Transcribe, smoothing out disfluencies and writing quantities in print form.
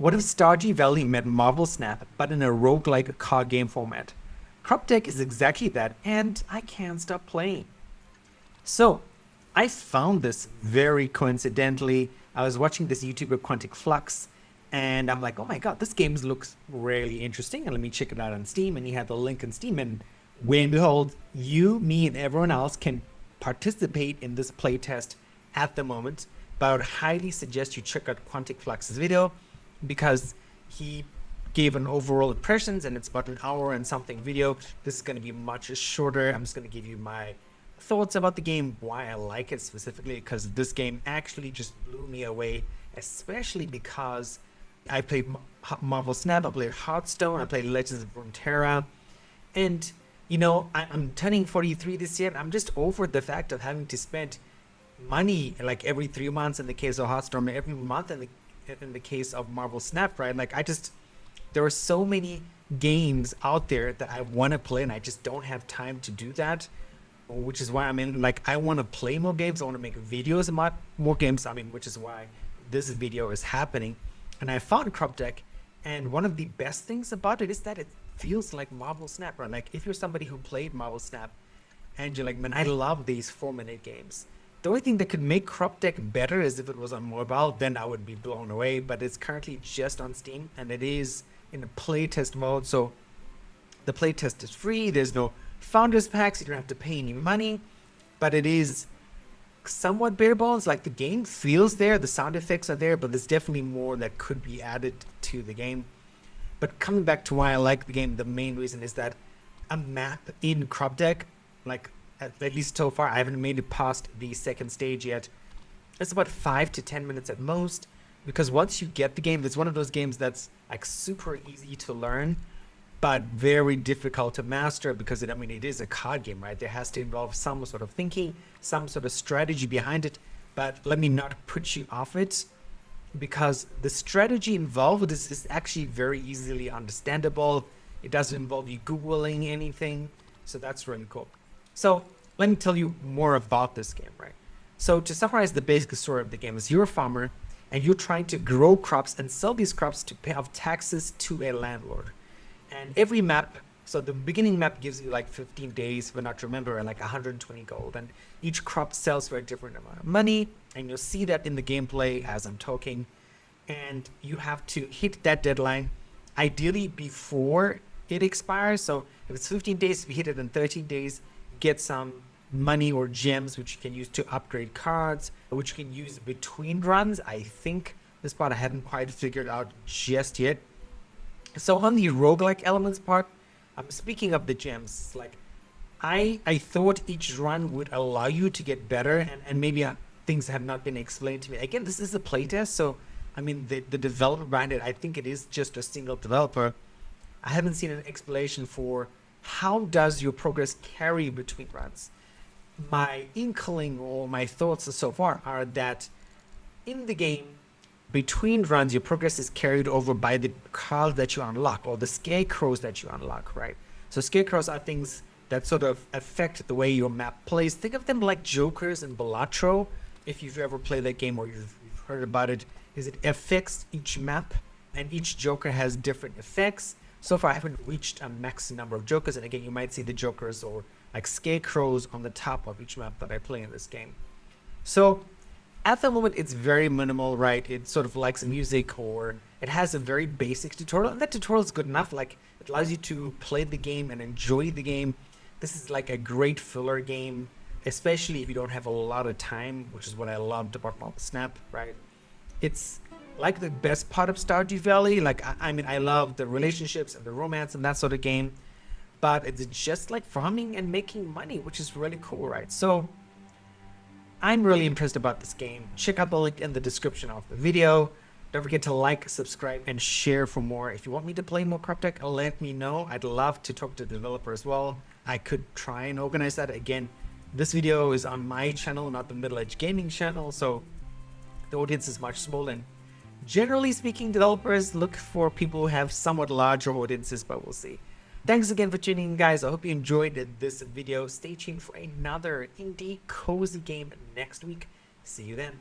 What if Stardew Valley met Marvel Snap, but in a roguelike card game format? Crop Deck is exactly that, and I can't stop playing. So, I found this very coincidentally. I was watching this YouTuber Quantic Flux, and I'm like, oh my god, this game looks really interesting, and let me check it out on Steam. And he had the link on Steam, and when behold, you, me, and everyone else can participate in this playtest at the moment. But I would highly suggest you check out Quantic Flux's video because he gave an overall impressions, and it's about an hour and something video. This is going to be much shorter. I'm just going to give you my thoughts about the game, why I like it specifically, because this game actually just blew me away, especially because I played Marvel Snap, I played Hearthstone, I played Legends of Runeterra, and you know, I'm turning 43 this year, and I'm just over the fact of having to spend money like every 3 months in the case of Hearthstone, every month in the case of Marvel Snap, right? Like there are so many games out there that I want to play, and I just don't have time to do that, which is why I want to play more games. I want to make videos about more games. Which is why this video is happening. And I found Crop Deck, and one of the best things about it is that it feels like Marvel Snap, right? Like if you're somebody who played Marvel Snap and you're like, man, I love these 4-minute games. The only thing that could make Crop Deck better is if it was on mobile, then I would be blown away. But it's currently just on Steam, and it is in a playtest mode. So the playtest is free. There's no founders packs. You don't have to pay any money, but it is somewhat bare bones. Like the game feels there, the sound effects are there, but there's definitely more that could be added to the game. But coming back to why I like the game, the main reason is that a map in Crop Deck, like at least so far, I haven't made it past the second stage yet. It's about 5 to 10 minutes at most, because once you get the game, it's one of those games that's like super easy to learn, but very difficult to master because it is a card game, right? There has to involve some sort of thinking, some sort of strategy behind it. But let me not put you off it, because the strategy involved with this is actually very easily understandable. It doesn't involve you Googling anything. So that's really cool. So let me tell you more about this game, right? So to summarize the basic story of the game is you're a farmer and you're trying to grow crops and sell these crops to pay off taxes to a landlord. And every map, so the beginning map gives you like 15 days, if I not remember, and like 120 gold. And each crop sells for a different amount of money. And you'll see that in the gameplay as I'm talking. And you have to hit that deadline, ideally before it expires. So if it's 15 days, if you hit it in 13 days, get some money or gems, which you can use to upgrade cards, which you can use between runs. I think this part I haven't quite figured out just yet. So on the roguelike elements part, I'm speaking of the gems. Like I thought each run would allow you to get better, and maybe things have not been explained to me. Again, this is a playtest, so the developer behind it, I think it is just a single developer. I haven't seen an explanation for how does your progress carry between runs. My inkling or my thoughts so far are that in the game, between runs, your progress is carried over by the cards that you unlock or the scarecrows that you unlock, right? So scarecrows are things that sort of affect the way your map plays. Think of them like jokers in Balatro, if you've ever played that game or you've heard about it, is it affects each map, and each joker has different effects. So far, I haven't reached a max number of jokers, and again, you might see the jokers or like scarecrows on the top of each map that I play in this game. So at the moment, it's very minimal, right? It sort of likes music, or it has a very basic tutorial, and that tutorial is good enough. Like it allows you to play the game and enjoy the game. This is like a great filler game, especially if you don't have a lot of time, which is what I loved about Marvel Snap, right? It's like the best part of Stardew Valley. Like I love the relationships and the romance and that sort of game, but it's just like farming and making money, which is really cool, right? So I'm really impressed about this game. Check out the link in the description of the video. Don't forget to like, subscribe, and share for more. If you want me to play more Crop Deck, let me know. I'd love to talk to the developer as well. I could try and organize that. Again, this video is on my channel, not the Middle Edge Gaming channel, so the audience is much smaller. And generally speaking, developers look for people who have somewhat larger audiences, but we'll see. Thanks again for tuning in, guys. I hope you enjoyed this video. Stay tuned for another indie cozy game next week. See you then.